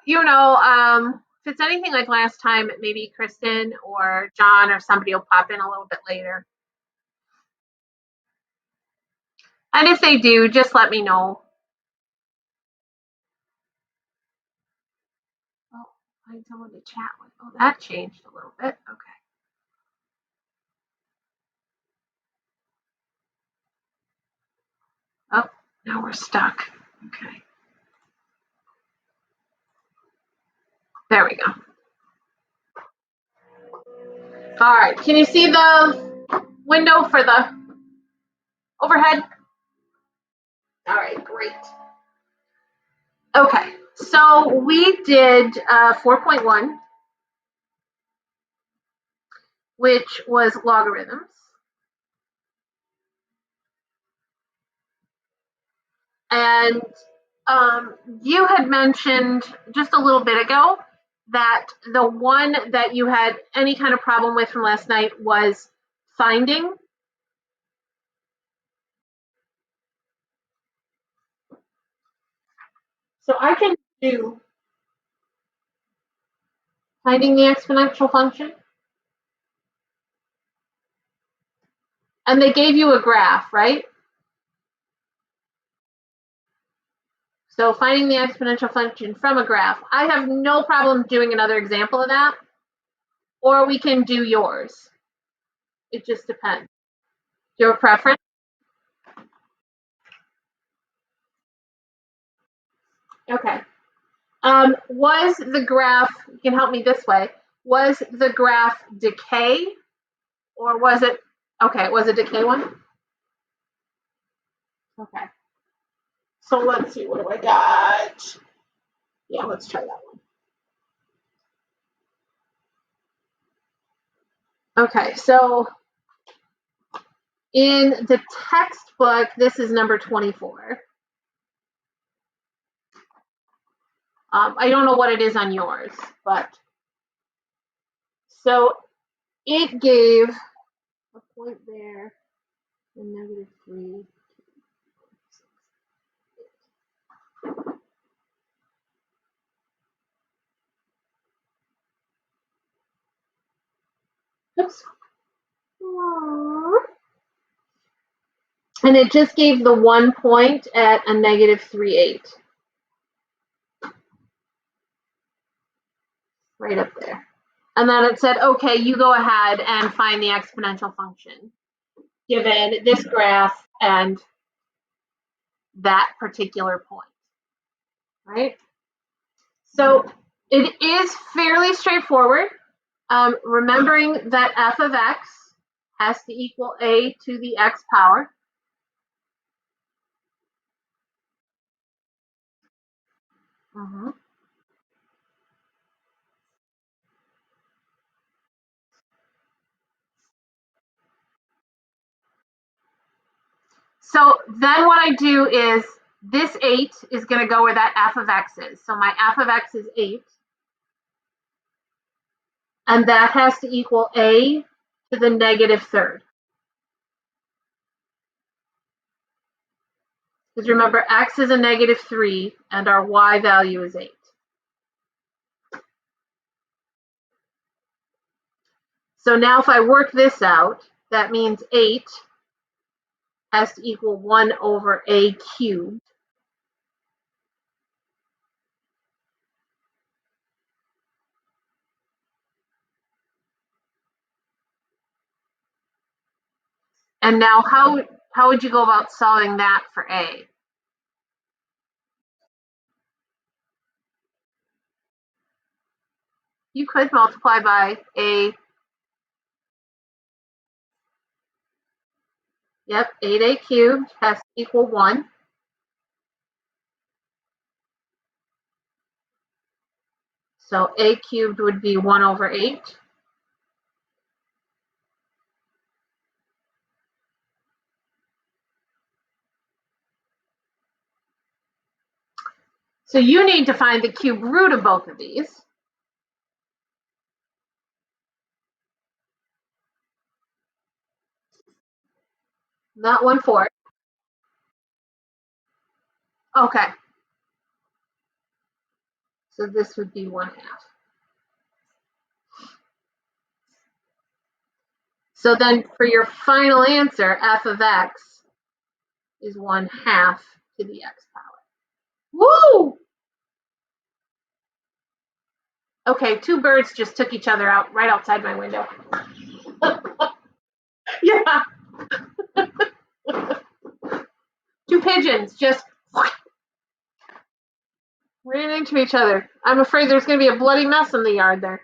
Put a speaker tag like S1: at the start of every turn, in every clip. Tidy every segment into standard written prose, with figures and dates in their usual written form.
S1: if it's anything like last time, maybe Kristen or John or somebody will pop in a little bit later. And if they do, just let me know. Oh, find someone to chat with. Oh, that changed a little bit. Okay. Oh, now we're stuck. Okay. There we go. All right. Can you see the window for the overhead? All right, great. Okay, so we did 4.1, which was logarithms. And you had mentioned just a little bit ago that the one that you had any kind of problem with from last night was finding. So I can do finding the exponential function. And they gave you a graph, right? So finding the exponential function from a graph. I have no problem doing another example of that. Or we can do yours. It just depends. Your preference? Okay. Was the graph, you can help me this way, was the graph decay or was it, okay, was it decay one? Okay. So let's see, what do I got? Yeah, let's try that one. Okay, so in the textbook, this is number 24. I don't know what it is on yours, but so it gave a point there and -3. Oops. And it just gave the 1 point at a -3/8. Right up there. And then it said, okay, you go ahead and find the exponential function given this graph and that particular point, right? So it is fairly straightforward. Remembering that f of x has to equal a to the x power. So then what I do is this 8 is going to go where that f of x is. So my f of x is 8. And that has to equal a to the -3rd. Because remember, x is a -3 and our y value is 8. So now if I work this out, that means 8 has to equal 1 over a cubed. And now how would you go about solving that for a? You could multiply by a, yep, 8a cubed has to equal 1. So a cubed would be 1 over 8. So you need to find the cube root of both of these. Not 1/4. Okay. So this would be 1/2. So then for your final answer, f of x is 1/2 to the x power. Woo! Okay, 2 birds just took each other out right outside my window. Yeah. 2 pigeons just ran into each other. I'm afraid there's going to be a bloody mess in the yard there.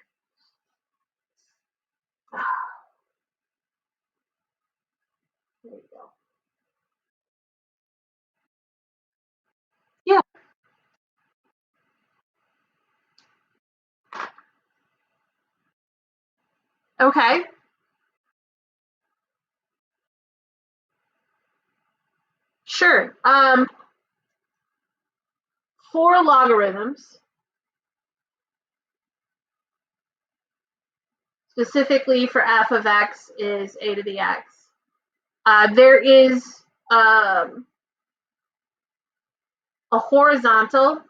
S1: There you go. Yeah. Okay. Sure. For logarithms, specifically for f of x is a to the x, there is a horizontal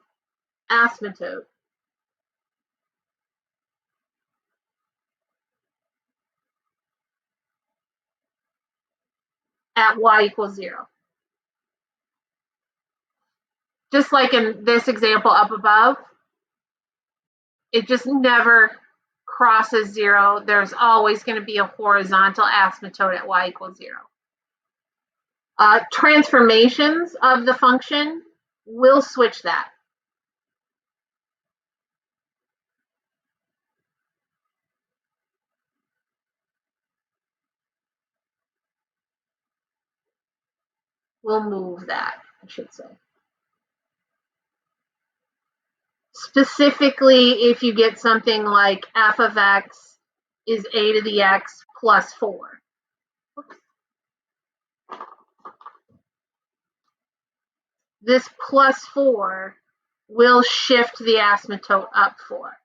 S1: asymptote at y equals 0. Just like in this example up above, it just never crosses 0. There's always going to be a horizontal asymptote at y equals 0. Transformations of the function will switch that. We'll move that, I should say. Specifically, if you get something like f of x is a to the x plus 4. This plus 4 will shift the asymptote up 4.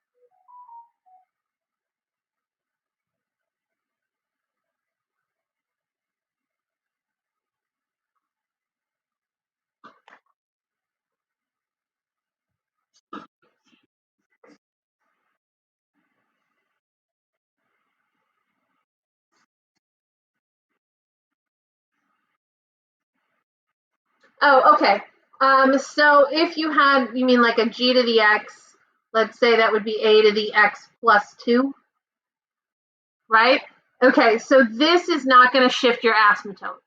S1: Oh, okay. So if you had, you mean like a g to the x, let's say that would be a to the x plus 2, right? Okay, so this is not going to shift your asymptote.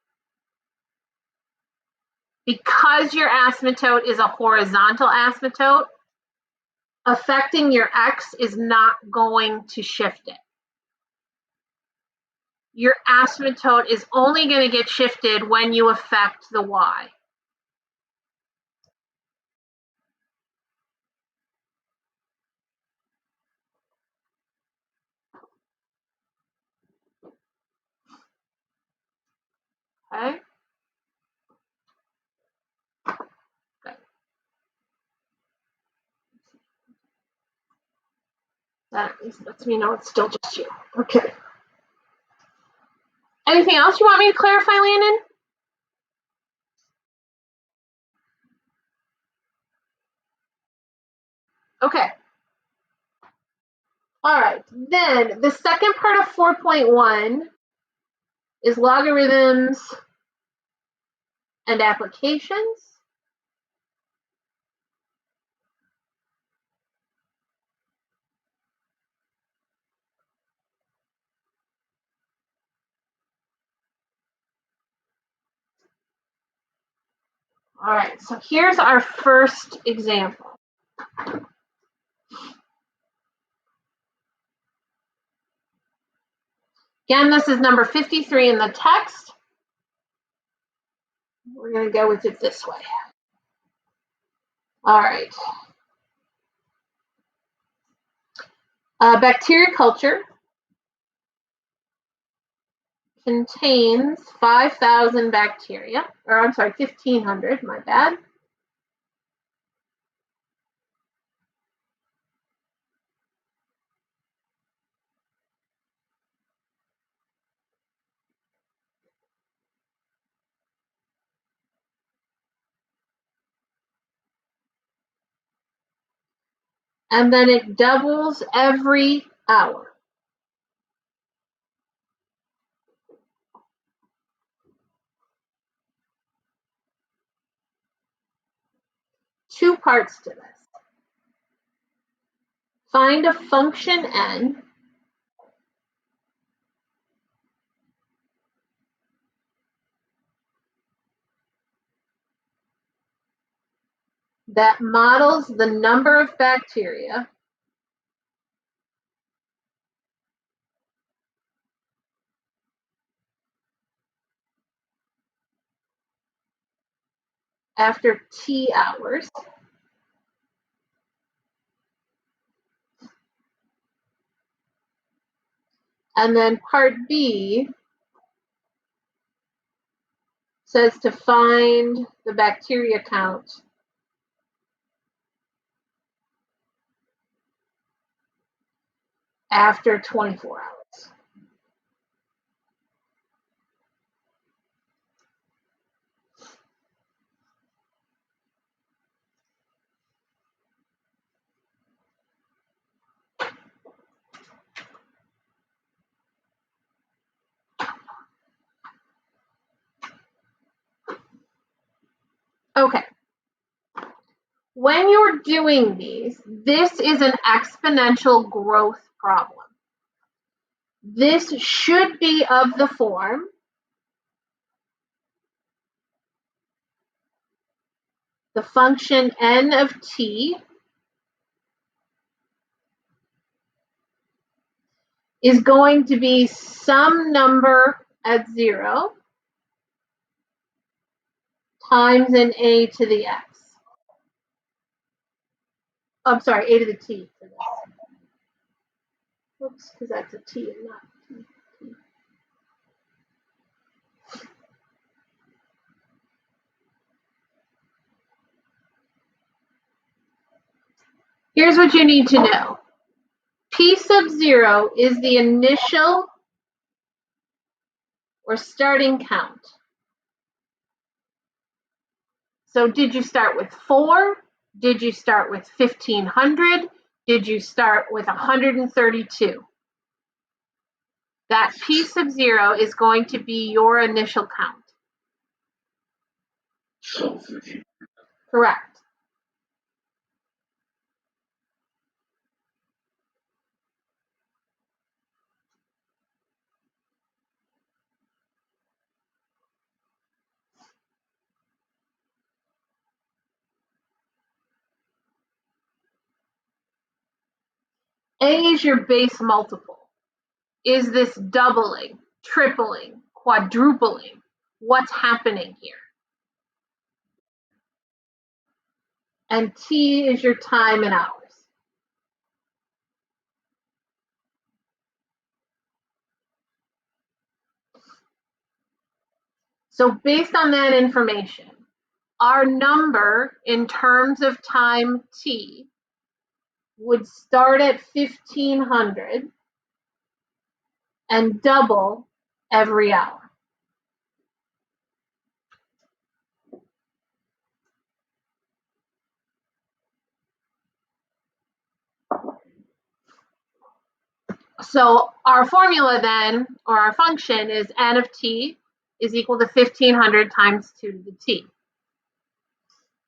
S1: Because your asymptote is a horizontal asymptote, affecting your x is not going to shift it. Your asymptote is only going to get shifted when you affect the y. Okay? Good. That at least lets me know it's still just you. Okay. Anything else you want me to clarify, Landon? Okay. All right. Then the second part of 4.1 is logarithms and applications. All right, so here's our first example. Again, this is number 53 in the text. We're going to go with it this way. All right. Bacteria culture contains 5,000 bacteria, or I'm sorry, 1,500, my bad. and then it doubles every hour. Two parts to this. Find a function n that models the number of bacteria after t hours. And then part B says to find the bacteria count after 24 hours. Okay. When you're doing these, this is an exponential growth problem. This should be of the form the function n of t is going to be some number at 0 times an a to the x. I'm sorry, a to the t for this. Oops, because that's a t and not t. Here's what you need to know. P sub 0 is the initial or starting count. So did you start with 4? Did you start with 1500? Did you start with 132? That P sub 0 is going to be your initial count. Correct. A is your base multiple. Is this doubling, tripling, quadrupling? What's happening here? And T is your time in hours. So based on that information, our number in terms of time t would start at 1500 and double every hour. So our formula then, or our function, is n of t is equal to 1500 times 2 to the t.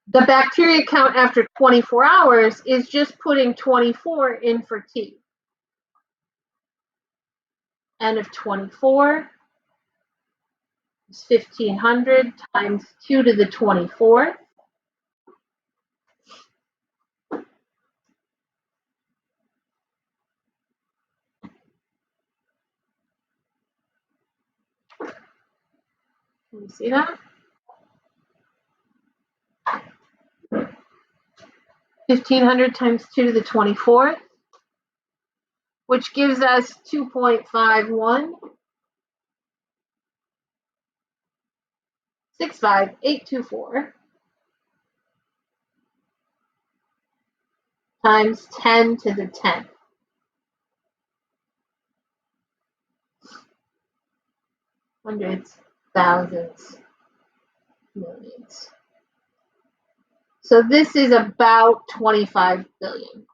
S1: The bacteria count after 24 hours is just putting 24 in for t. N of 24 is 1500 times 2 to the 24th. Can you see that? 1500 times 2 to the 24th, which gives us 2.51 65824 times 10 to the 10th. Hundreds, thousands, millions. So this is about 25 billion.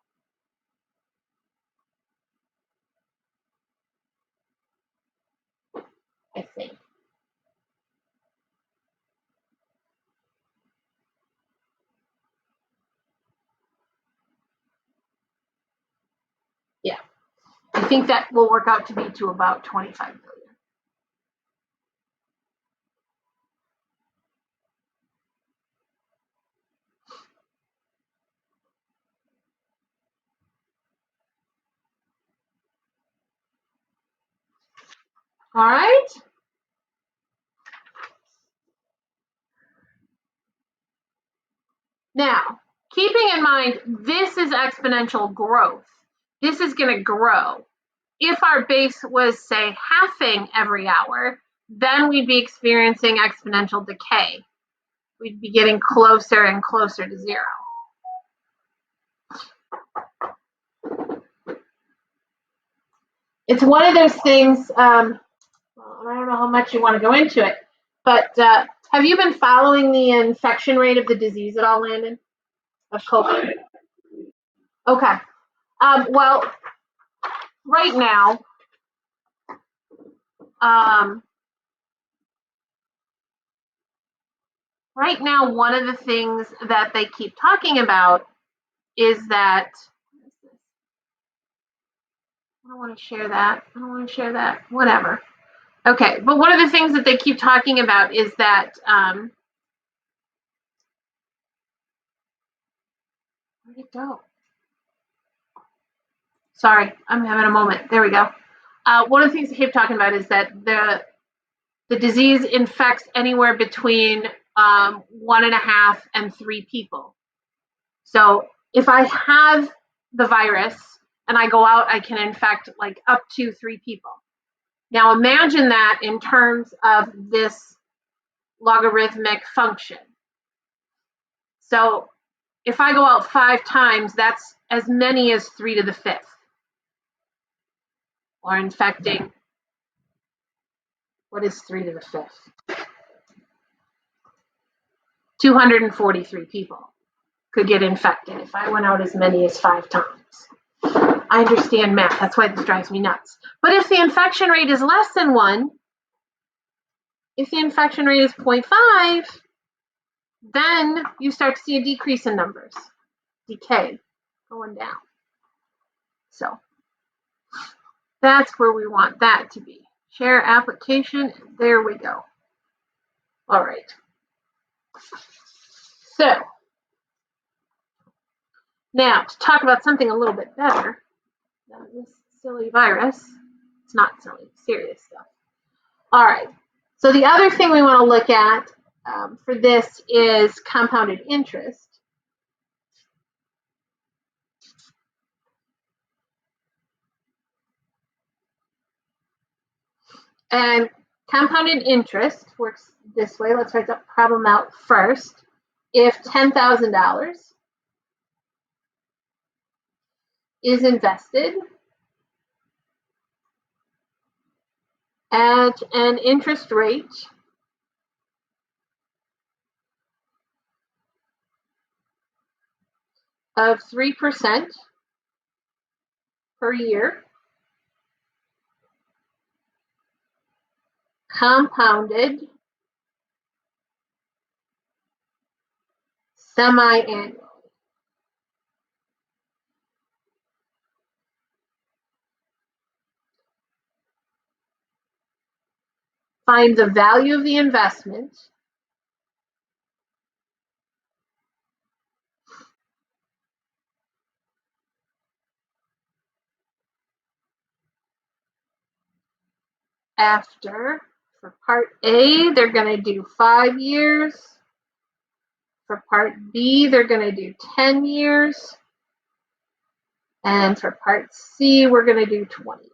S1: I think. Yeah, I think that will work out to be to about 25 billion. All right. Now, keeping in mind, this is exponential growth. This is going to grow. If our base was, say, halving every hour, then we'd be experiencing exponential decay. We'd be getting closer and closer to zero. It's one of those things, well, I don't know how much you want to go into it, but have you been following the infection rate of the disease at all, Landon, of COVID? Okay. Well, right now, one of the things that they keep talking about is that, I don't want to share that. I don't want to share that. Whatever. Okay, but one of the things that they keep talking about is that, where'd it go? Sorry, I'm having a moment. There we go. One of the things they keep talking about is that the disease infects anywhere between 1.5 and 3 people. So if I have the virus and I go out, I can infect like up to 3 people. Now imagine that in terms of this logarithmic function. So if I go out 5 times, that's as many as 3 to the 5th. Or infecting, what is 3 to the 5th? 243 people could get infected if I went out as many as 5 times. I understand math, that's why this drives me nuts. But if the infection rate is less than 1, if the infection rate is 0.5, then you start to see a decrease in numbers, decay, going down. So that's where we want that to be. Share application, there we go. All right. So now to talk about something a little bit better than this silly virus. It's not silly, serious stuff. All right. So the other thing we want to look at for this is compounded interest. And compounded interest works this way. Let's write the problem out first. If $10,000 is invested at an interest rate of 3% per year, compounded semi-annually. Find the value of the investment after. For part A, they're going to do 5 years. For part B, they're going to do 10 years. And for part C, we're going to do 20 years.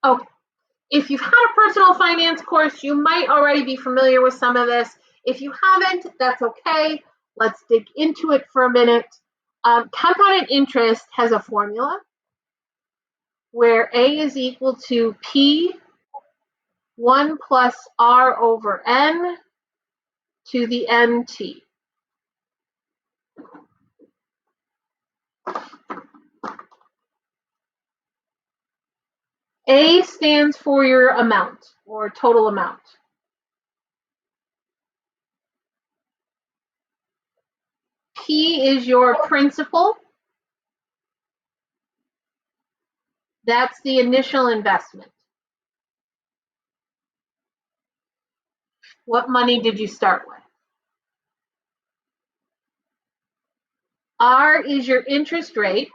S1: Oh, if you've had a personal finance course, you might already be familiar with some of this. If you haven't, that's okay. Let's dig into it for a minute. Compounded interest has a formula where A is equal to P 1 plus R over N to the NT. A stands for your amount or total amount. P is your principal. That's the initial investment. What money did you start with? R is your interest rate.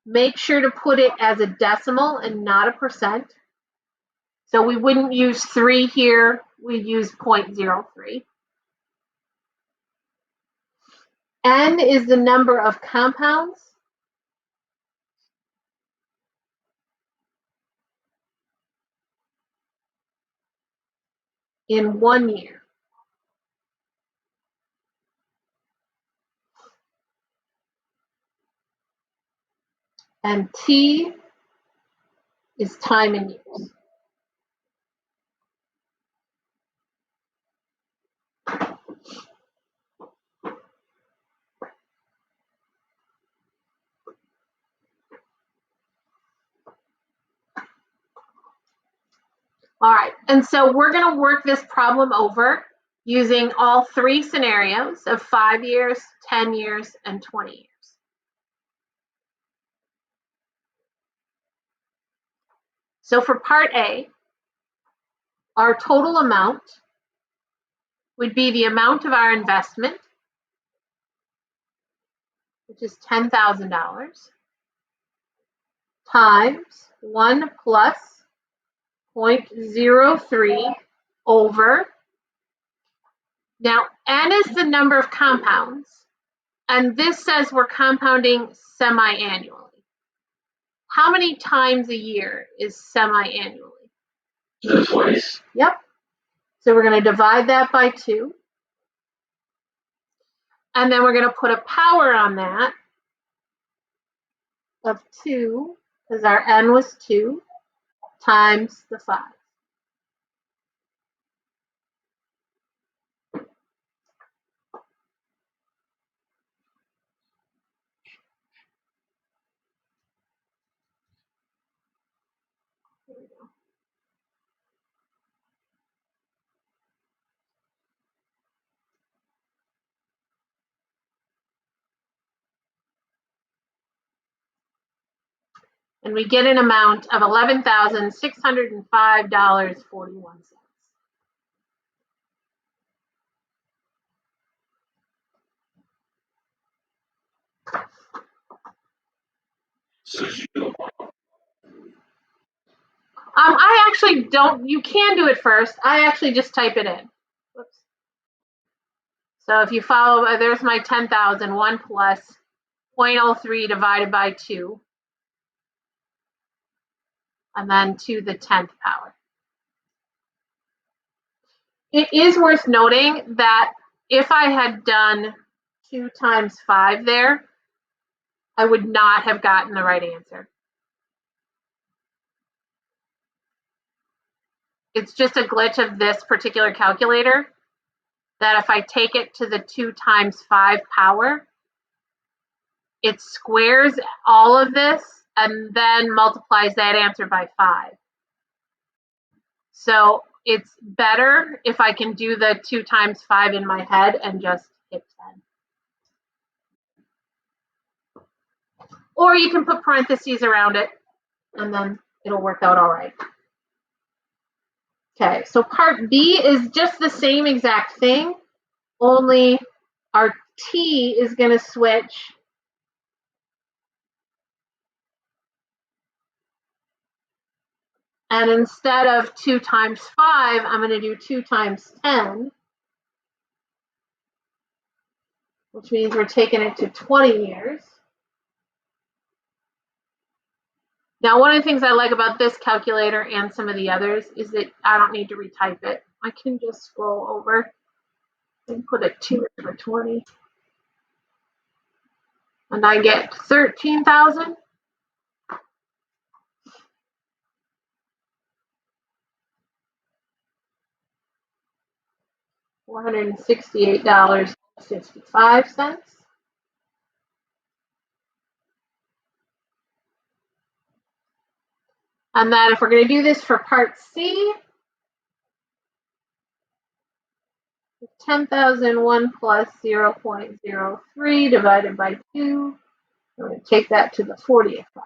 S1: Make sure to put it as a decimal and not a percent. So we wouldn't use 3 here, we'd use 0.03. N is the number of compounds. In 1 year. And T is time in years. All right, and so we're going to work this problem over using all 3 scenarios of 5 years, 10 years, and 20 years. So for part A, our total amount would be the amount of our investment, which is $10,000, times 1 plus 0.03 over. Now, N is the number of compounds, and this says we're compounding semi-annually. How many times a year is semi-annually?
S2: Twice.
S1: Yep. So we're going to divide that by 2. And then we're going to put a power on that of 2, because our N was 2, times the 5. There we go. And we get an amount of $11,605.41. I actually don't, you can do it first. I actually just type it in. Whoops. So if you follow, there's my 10,000, 1 plus 0.03 divided by 2, and then to the 10th power. It is worth noting that if I had done 2 times 5 there, I would not have gotten the right answer. It's just a glitch of this particular calculator that if I take it to the 2 times 5 power, it squares all of this and then multiplies that answer by 5. So it's better if I can do the 2 times 5 in my head and just hit 10. Or you can put parentheses around it and then it'll work out all right. Okay, so part B is just the same exact thing, only our T is going to switch and instead of 2 times 5, I'm going to do 2 times 10, which means we're taking it to 20 years. Now, one of the things I like about this calculator and some of the others is that I don't need to retype it. I can just scroll over and put a 2 for 20. And I get 13,000. $468. 55 cents. And then if we're going to do this for part C, 10,001 plus 0.03 divided by 2. I'm going to take that to the 40th power.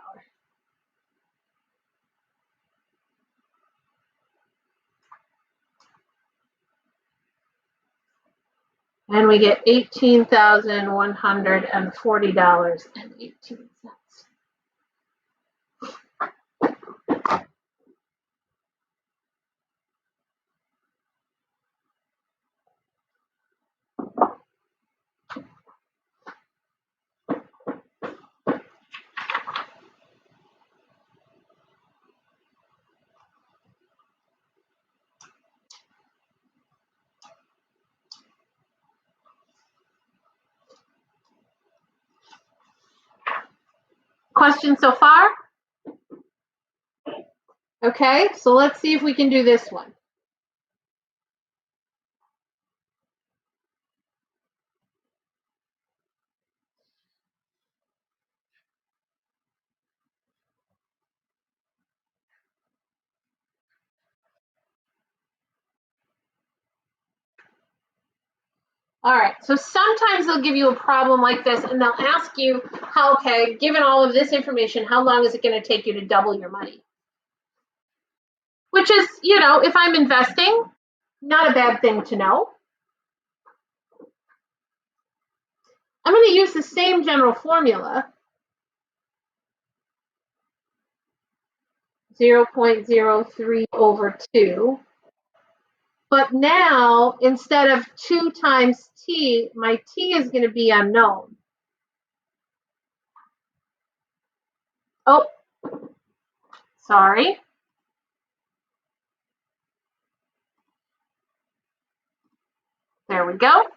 S1: And we get $18,140.18. Questions so far? Okay, so let's see if we can do this one. All right, so sometimes they'll give you a problem like this and they'll ask you, okay, given all of this information, how long is it going to take you to double your money? Which is, if I'm investing, not a bad thing to know. I'm going to use the same general formula, 0.03 over 2. But now, instead of 2 times t, my t is going to be unknown. Oh, sorry. There we go.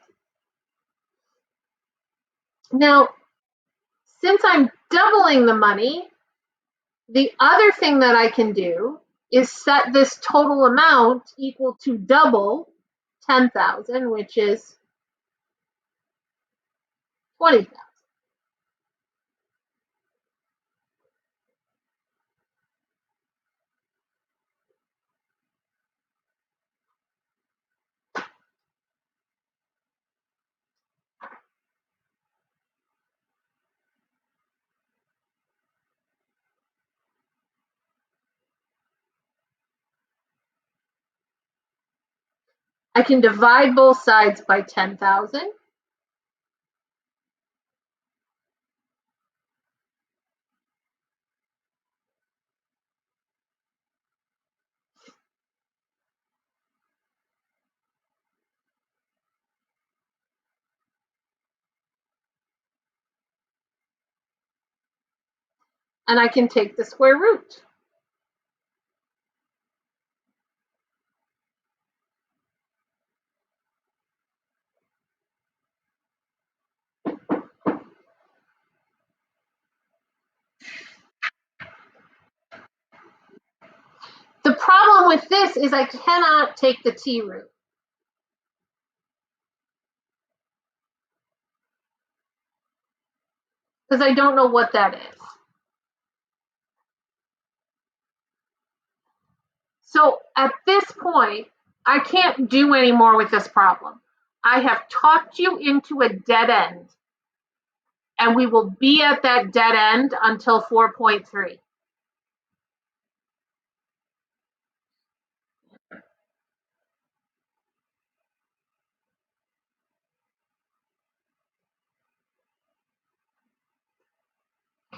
S1: Now, since I'm doubling the money, the other thing that I can do is set this total amount equal to double 10,000, which is 20,000. I can divide both sides by 10,000. And I can take the square root. The problem with this is I cannot take the t root. Because I don't know what that is. So at this point, I can't do any more with this problem. I have talked you into a dead end, and we will be at that dead end until 4.3.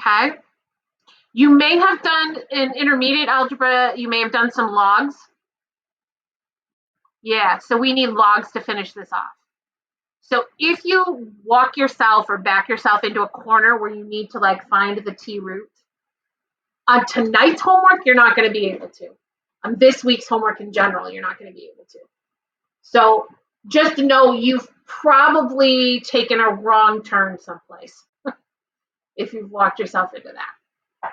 S1: Okay. You may have done in intermediate algebra, you may have done some logs. Yeah, so we need logs to finish this off. So if you walk yourself or back yourself into a corner where you need to find the t root, on tonight's homework, you're not going to be able to. On this week's homework in general, you're not going to be able to. So just know you've probably taken a wrong turn someplace if you've walked yourself into that.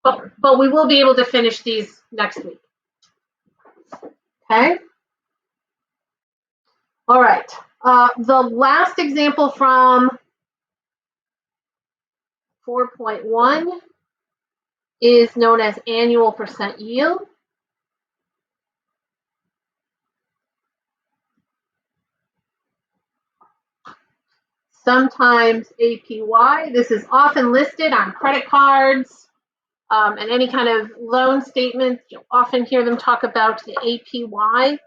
S1: But we will be able to finish these next week. Okay? All right. The last example from 4.1 is known as annual percent yield. Sometimes APY. This is often listed on credit cards and any kind of loan statements. You'll often hear them talk about the APY.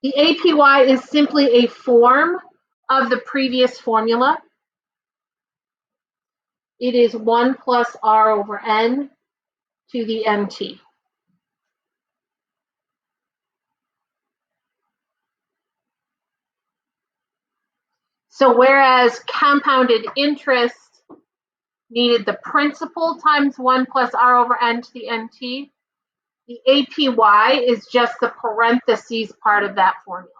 S1: The APY is simply a form of the previous formula. It is 1 plus R over N to the NT. So whereas compounded interest needed the principal times 1 plus R over N to the NT, the APY is just the parentheses part of that formula.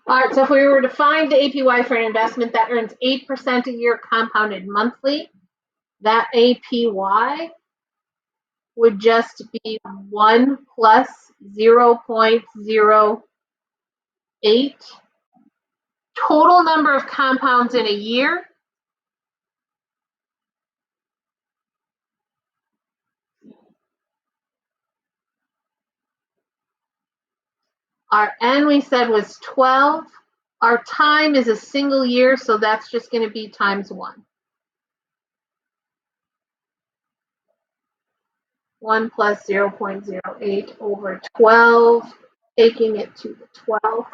S1: All right, so if we were to find the APY for an investment that earns 8% a year compounded monthly, that APY would just be 1 plus 0.08 total number of compounds in a year Our N we said was 12. Our time is a single year, so that's just going to be times 1. 1 plus 0.08 over 12, taking it to the 12th.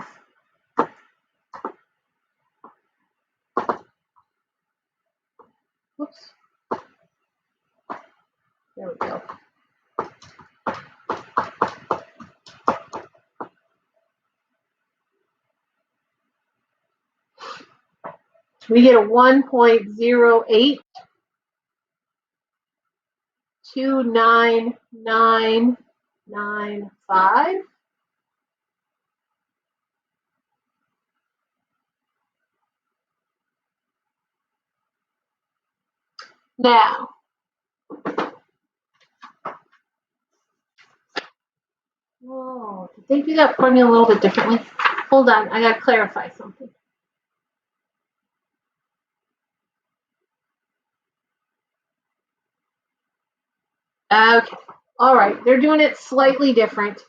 S1: Whoops. There we go. We get a 1.0829995. Now, whoa, did they do that formula a little bit differently? Hold on, I gotta clarify something. Okay, all right, they're doing it slightly different.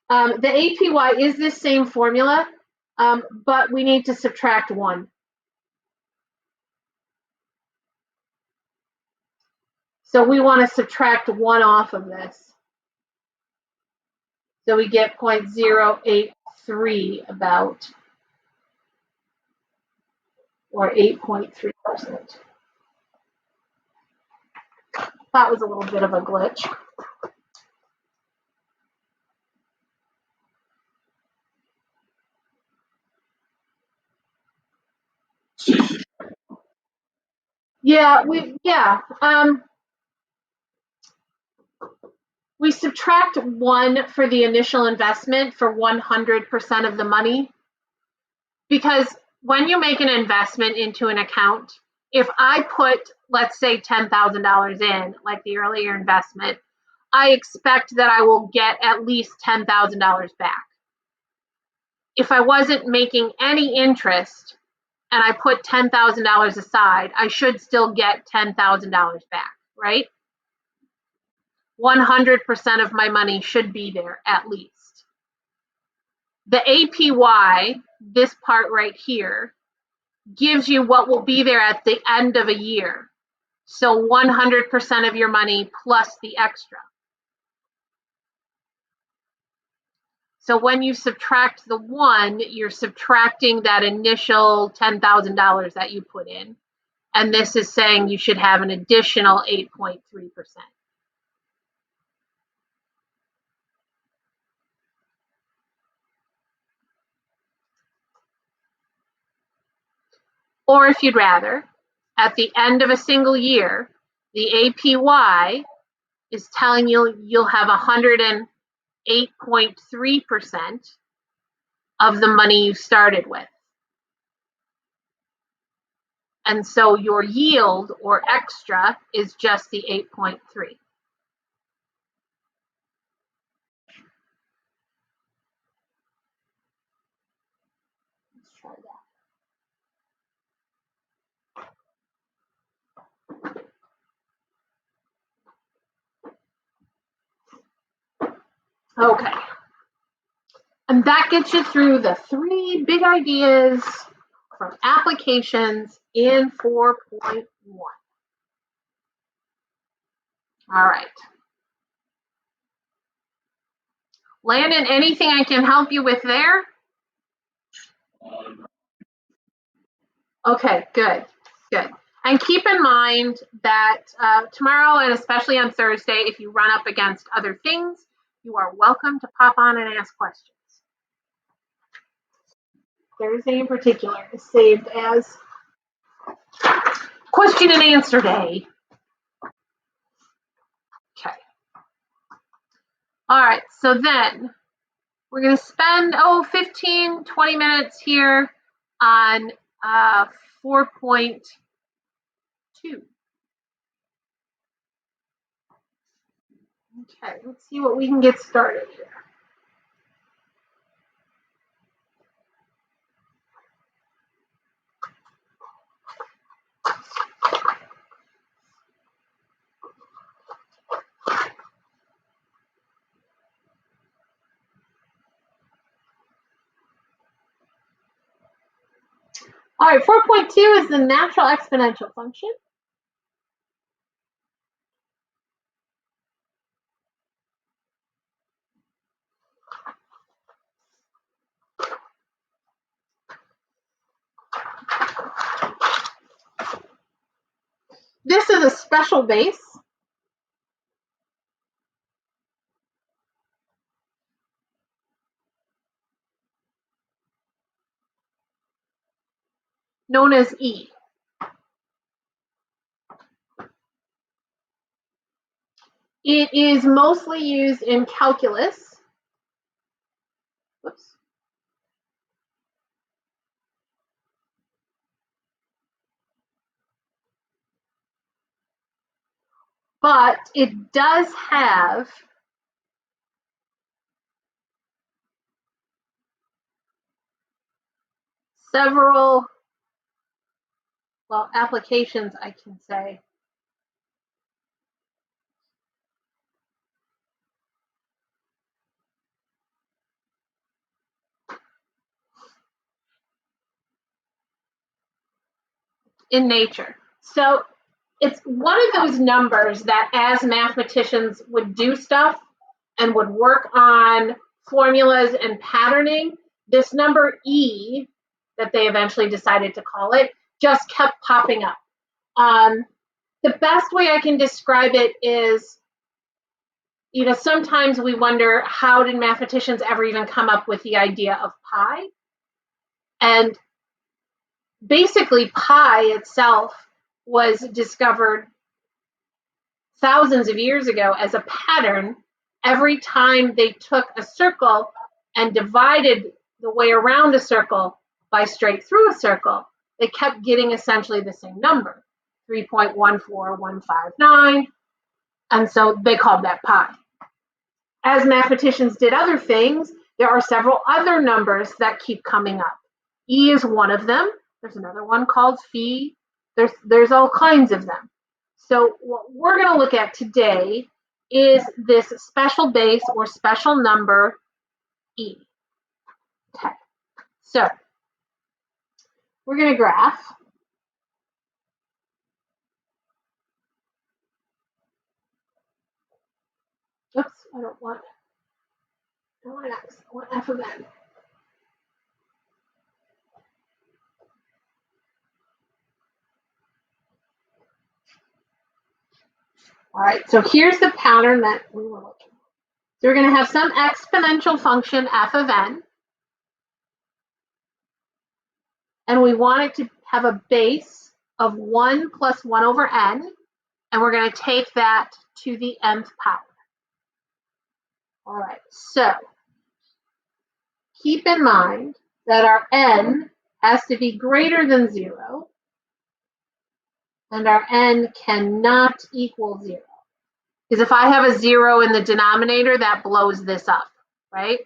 S1: The APY is this same formula, but we need to subtract 1. So we want to subtract 1 off of this. So we get 0.083 about, or 8.3%. That was a little bit of a glitch. Yeah, we subtract 1 for the initial investment for 100% of the money, because when you make an investment into an account, if I put, let's say, $10,000 in, like the earlier investment, I expect that I will get at least $10,000 back. If I wasn't making any interest and I put $10,000 aside, I should still get $10,000 back, right? 100% of my money should be there at least. The APY, this part right here, gives you what will be there at the end of a year. So 100% of your money plus the extra. So when you subtract the 1, you're subtracting that initial $10,000 that you put in. And this is saying you should have an additional 8.3%. Or if you'd rather, at the end of a single year, the APY is telling you you'll have 108.3% of the money you started with. And so your yield or extra is just the 8.3. Let's try that. Okay. And that gets you through the 3 big ideas from applications in 4.1. All right. Landon, anything I can help you with there? Okay, good, good. And keep in mind that tomorrow and especially on Thursday, if you run up against other things, you are welcome to pop on and ask questions. Thursday in particular is saved as question and answer day. Okay. All right, so then we're going to spend, 15, 20 minutes here on 4.2. Okay, let's see what we can get started here. All right, 4.2 is the natural exponential function. This is a special base. Known as E. It is mostly used in calculus. Whoops. But it does have several, well, applications, I can say. In nature. So it's one of those numbers that as mathematicians would do stuff and would work on formulas and patterning, this number E, that they eventually decided to call it, just kept popping up. The best way I can describe it is, sometimes we wonder, how did mathematicians ever even come up with the idea of pi? And basically, pi itself was discovered thousands of years ago as a pattern. Every time they took a circle and divided the way around a circle by straight through a circle, they kept getting essentially the same number, 3.14159, and so they called that pi. As mathematicians did other things, there are several other numbers that keep coming up. E is one of them. There's another one called phi. There's all kinds of them. So what we're going to look at today is this special base or special number E. Okay. So we're going to graph. Oops, I don't want I want x. I want f of n. All right, so here's the pattern that we were looking at. So we're going to have some exponential function f of n, and we want it to have a base of 1 plus 1 over n, and we're going to take that to the nth power. All right, so keep in mind that our n has to be greater than 0, and our n cannot equal 0. Because if I have a 0 in the denominator, that blows this up, right?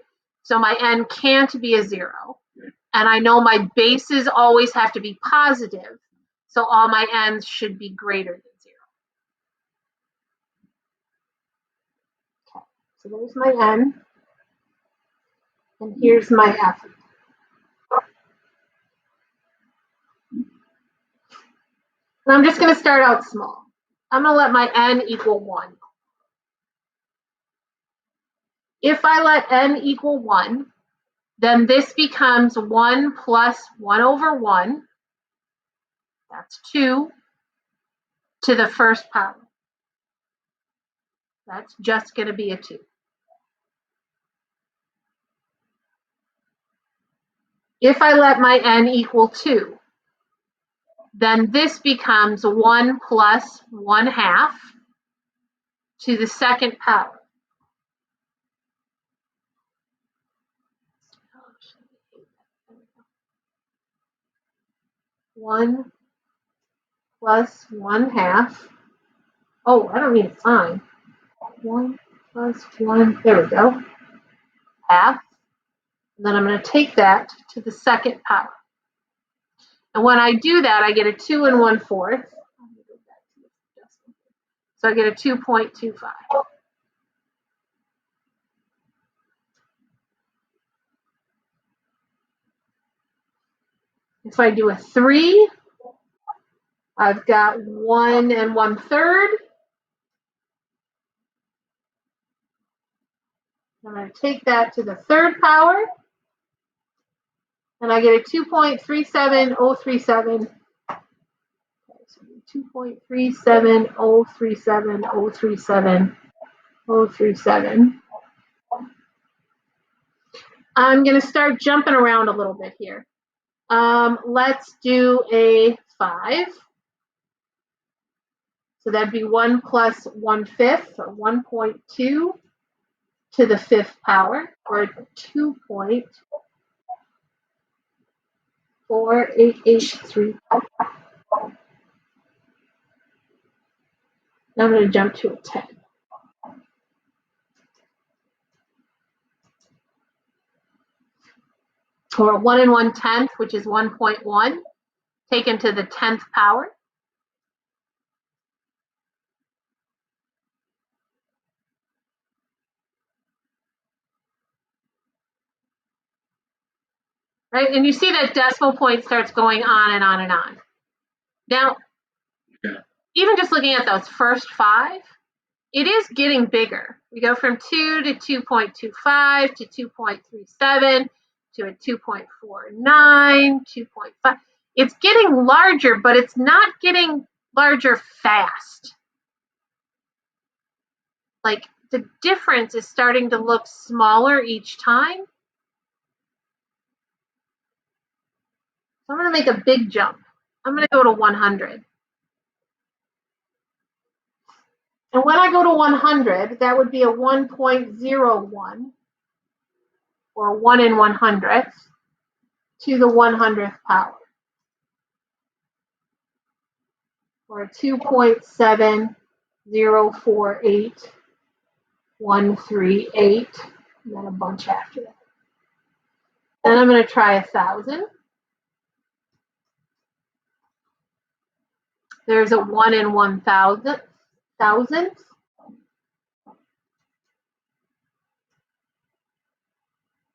S1: So my n can't be a 0. And I know my bases always have to be positive, so all my n's should be greater than 0. Okay, so there's my n, and here's my f. And I'm just going to start out small. I'm going to let my n equal 1. If I let n equal 1, then this becomes 1 plus 1 over 1. That's 2 to the first power. That's just going to be a 2. If I let my n equal 2, then this becomes 1 plus 1/2 to the second power. One plus 1/2. Oh, I don't need a sign. 1 plus 1, there we go, half. And then I'm going to take that to the second power. And when I do that, I get a 2 1/4. So I get a 2.25. If I do a 3, I've got 1 1/3. I'm going to take that to the third power, and I get a 2.37037. 2.37037. I'm going to start jumping around a little bit here. Let's do a 5. So that'd be 1 plus 1/5, or 1.2 to the 5th power, or 2.4883. Now I'm going to jump to a 10. Or 1 1/10, which is 1.1, taken to the 10th power. Right, and you see that decimal point starts going on and on and on. Now, even just looking at those first 5, it is getting bigger. We go from 2 to 2.25 to 2.37 to a 2.49, 2.5. It's getting larger, but it's not getting larger fast. Like, the difference is starting to look smaller each time. So I'm going to make a big jump. I'm going to go to 100. And when I go to 100, that would be a 1.01, or 1 100th, to the 100th power, or 2.7048138, and then a bunch after that. Then I'm going to try 1,000. There's a 1 1,000th.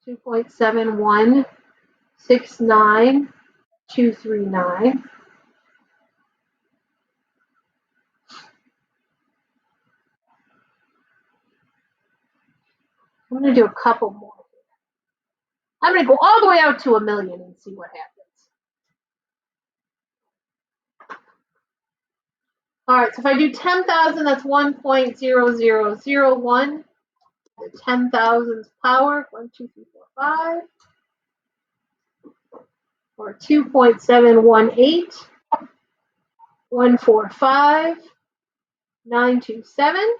S1: 2.7169239. I'm going to do a couple more. I'm going to go all the way out to 1,000,000 and see what happens. All right, so if I do 10,000, that's 1.0001. The 10,000th power, 1, 2, 3, 4, 5. Or 2.718, 145, 927.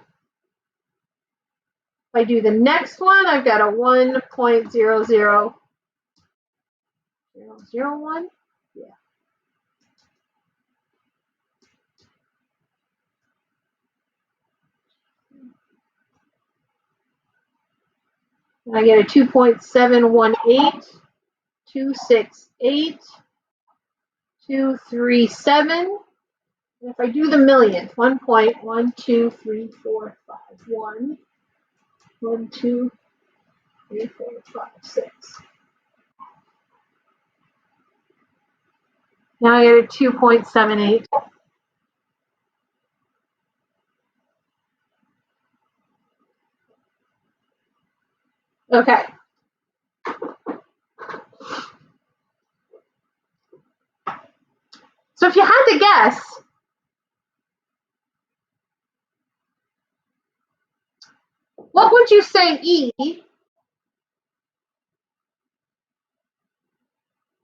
S1: If I do the next one, I've got a 1.00001. Yeah. And I get a 2.718, 268, 237. And if I do the millionth, 1.12345, 1, 2, 3, 4, 5, 6. Now I get a 2.78. Okay. So if you had to guess, what would you say E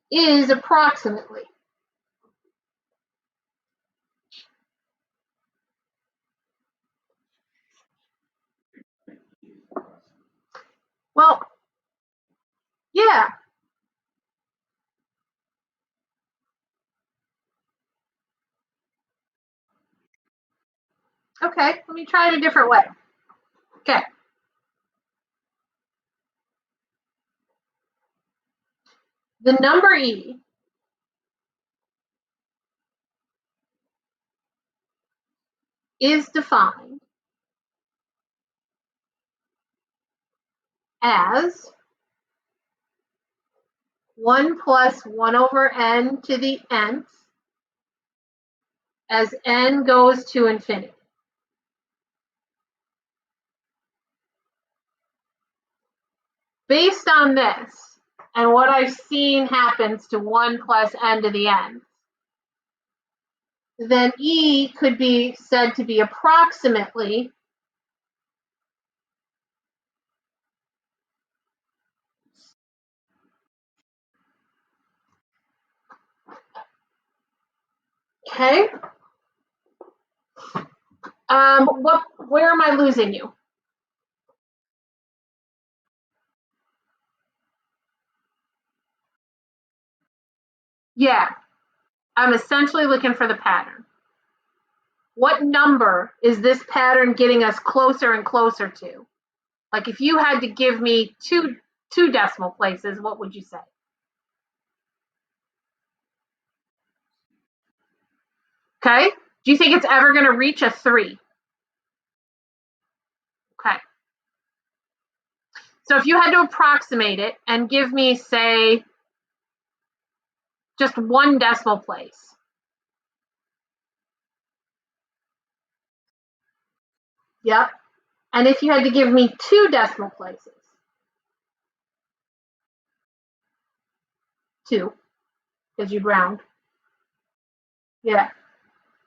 S1: is approximately? Well, yeah. Okay, let me try it a different way. Okay. The number E is defined as 1 plus 1 over n to the nth as n goes to infinity. Based on this, and what I've seen happens to 1 plus n to the n, then E could be said to be approximately okay. Where am I losing you? Yeah, I'm essentially looking for the pattern. What number is this pattern getting us closer and closer to? Like if you had to give me two decimal places, what would you say? Okay. Do you think it's ever going to reach a 3? Okay. So if you had to approximate it and give me, say, just 1 decimal place. Yep. And if you had to give me 2 decimal places. 2, because you round. Yeah.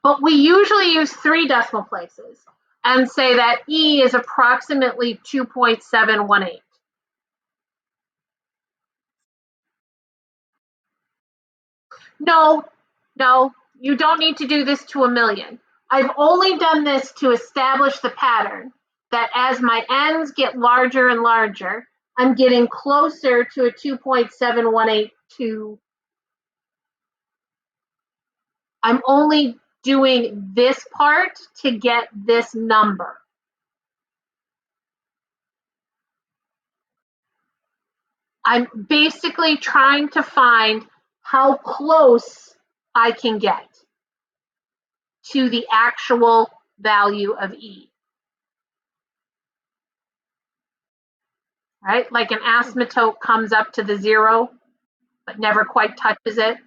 S1: But we usually use 3 decimal places and say that E is approximately 2.718. No, you don't need to do this to 1,000,000. I've only done this to establish the pattern that as my n's get larger and larger, I'm getting closer to a 2.718. I'm only doing this part to get this number. I'm basically trying to find how close I can get to the actual value of E. Right? Like an asymptote comes up to the 0, but never quite touches it.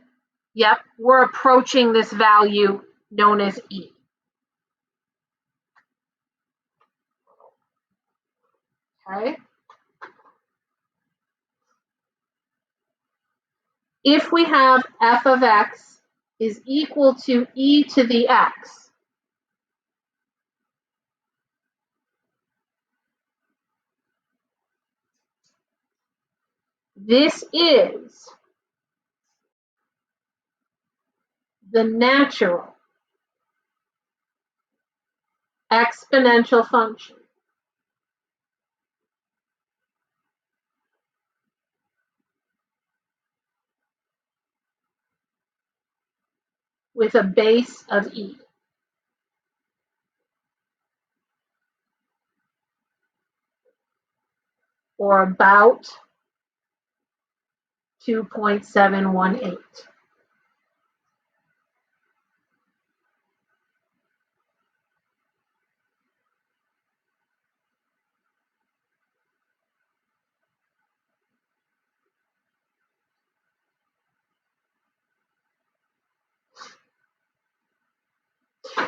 S1: Yep, we're approaching this value known as E. Okay. if we have f of x is equal to e to the x, this is the natural exponential function with a base of e, or about 2.718.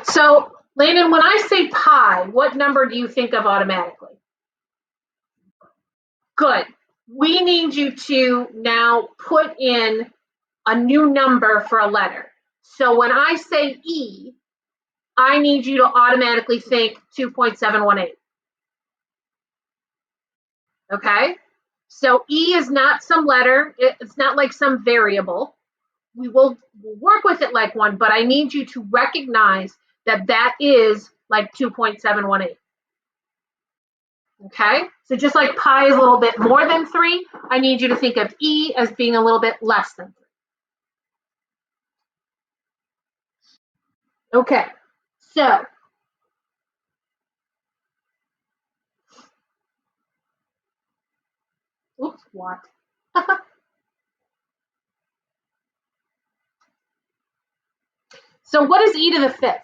S1: So, Landon, when I say pi, what number do you think of automatically? Good. We need you to now put in a new number for a letter. So when I say E, I need you to automatically think 2.718. Okay? So E is not some letter. It's not like some variable. We'll work with it like one, but I need you to recognize that that is like 2.718. Okay? So just like pi is a little bit more than 3, I need you to think of E as being a little bit less than 3. Okay. So oops, what? So what is e to the 5th?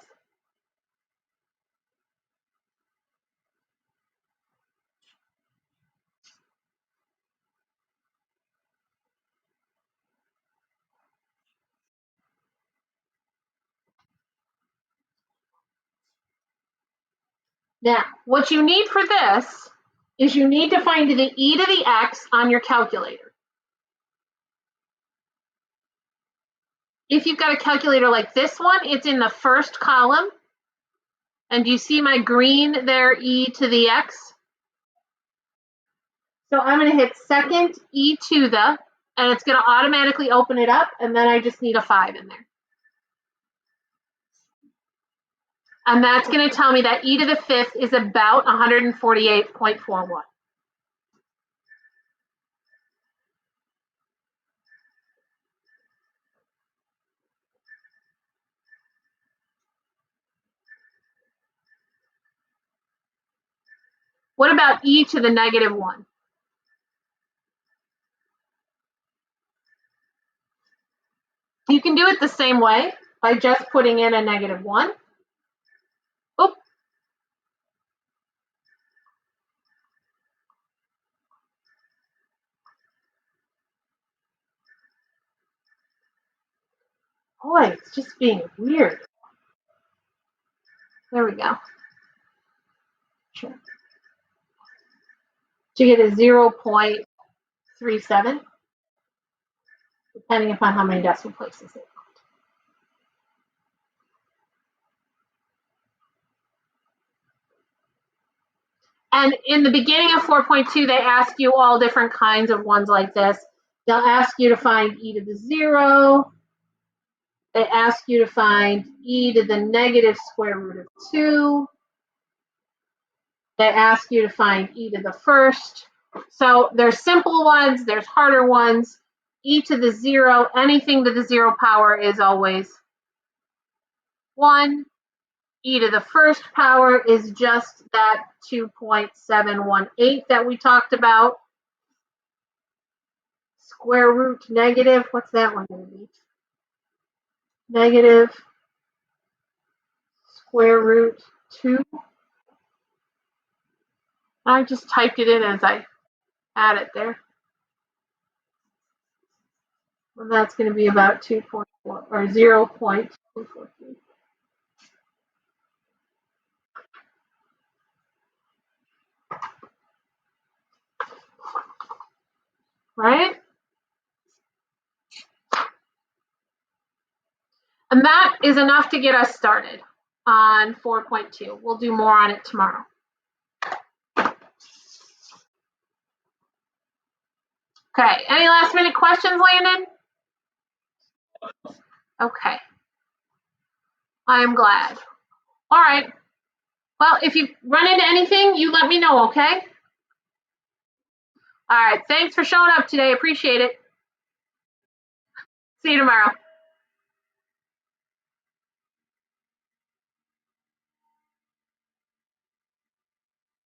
S1: Now, what you need for this is you need to find the e to the x on your calculator. If you've got a calculator like this one, it's in the first column. And do you see my green there, e to the x? So I'm going to hit second e to the, and it's going to automatically open it up, and then I just need a 5 in there. And that's going to tell me that e to the 5th is about 148.41. What about e to the -1? You can do it the same way by just putting in a -1. Oop. Boy, it's just being weird. There we go. Sure. To get a 0.37, depending upon how many decimal places it. And in the beginning of 4.2, they ask you all different kinds of ones like this. They'll ask you to find e to the 0. They ask you to find e to the -√2. They ask you to find e to the 1st. So there's simple ones, there's harder ones. E to the 0, anything to the 0 power is always 1. E to the 1st power is just that 2.718 that we talked about. Square root negative, what's that one going to be? Negative square root 2. I just typed it in as I had it there. Well, that's going to be about 2.4 or 0.243. Right? And that is enough to get us started on 4.2. We'll do more on it tomorrow. Okay, any last minute questions, Landon? Okay. I am glad. All right. Well, if you run into anything, you let me know, okay? All right, thanks for showing up today. Appreciate it. See you tomorrow.